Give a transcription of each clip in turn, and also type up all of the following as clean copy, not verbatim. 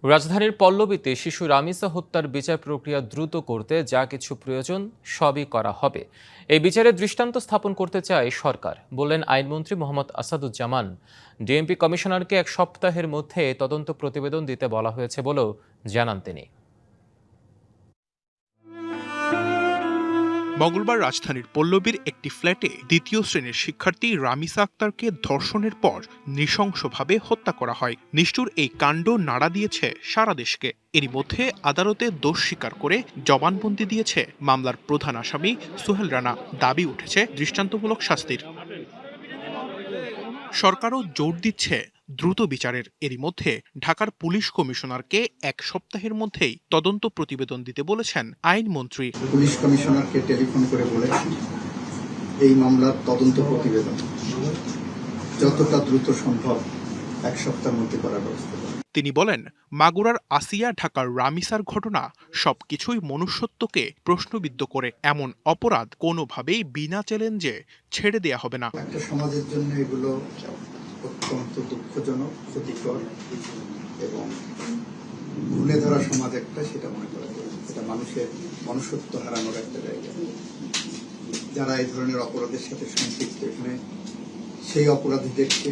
রাজধানীর পল্লবীতে শিশু রামিসা হত্যার বিচার প্রক্রিয়া দ্রুত করতে যা কিছু প্রয়োজন সবই করা হবে। এই বিচারে দৃষ্টান্ত স্থাপন করতে চায় সরকার, বললেন আইনমন্ত্রী মোহাম্মদ আসাদুজ্জামান। ডিএমপি কমিশনারকে 1 সপ্তাহের মধ্যে তদন্ত প্রতিবেদন দিতে বলা হয়েছে বলেও জানান তিনি। মঙ্গলবার রাজধানীর পল্লবীর একটি ফ্ল্যাটে দ্বিতীয় শ্রেণীর শিক্ষার্থী রামিসা আক্তারকে ধর্ষণের পর নৃশংসভাবে হত্যা করা হয়। নিষ্ঠুর এই কাণ্ড নাড়া দিয়েছে সারা দেশকে। এরই মধ্যে আদালতে দোষ স্বীকার করে জবানবন্দি দিয়েছে মামলার প্রধান আসামি সোহেল রানা। দাবি উঠেছে দৃষ্টান্তমূলক শাস্তির। সরকারও জোর দিচ্ছে দ্রুত বিচারের। এরই মধ্যে ঢাকার পুলিশ কমিশনারকে 1 সপ্তাহের মধ্যেই তদন্ত প্রতিবেদন দিতে বলেছেন আইনমন্ত্রী। পুলিশ কমিশনারকে টেলিফোন করে বলেছি এই মামলার তদন্ত প্রতিবেদন যতটা দ্রুত সম্ভব 1 সপ্তাহের মধ্যে করার ব্যবস্থা। তিনি বলেন, মাগুরার আসিয়া, ঢাকার রামিসার ঘটনা সবকিছুই মনুষ্যত্বকে প্রশ্নবিদ্ধ করে। এমন অপরাধ কোনোভাবেই বিনা চ্যালেঞ্জে ছেড়ে দেয়া হবে না। একটা সমাজের জন্য এগুলো অত্যন্ত দুঃখজনক, ক্ষতিকর এবং ভুলে ধরা সমাজ একটা, সেটা মনে করা যায়। এটা মানুষের মনুষ্যত্ব হারানোর একটা জায়গা। যারা এই ধরনের অপরাধের সাথে সম্পৃক্ত, এখানে সেই অপরাধীদেরকে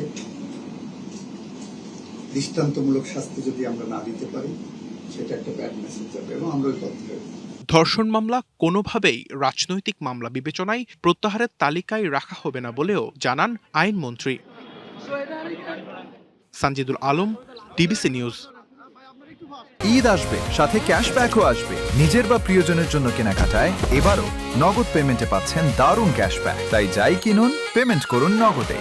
দৃষ্টান্তমূলক শাস্তি যদি আমরা না দিতে পারি, সেটা একটা ব্যাড মেসেজ যাবে এবং আমরা ওই পথে। ধর্ষণ মামলা কোনোভাবেই রাজনৈতিক মামলা বিবেচনায় প্রত্যাহারের তালিকায় রাখা হবে না বলেও জানান আইনমন্ত্রী। Sanjidul Alam, DBC news. ঈদ আসবে, সাথে ক্যাশব্যাকও আসবে। নিজের বা প্রিয়জনের জন্য কেনাকাটায় এবারও নগদ পেমেন্টে পাচ্ছেন দারুণ ক্যাশব্যাক। তাই যাই কিনুন, পেমেন্ট করুন নগদে।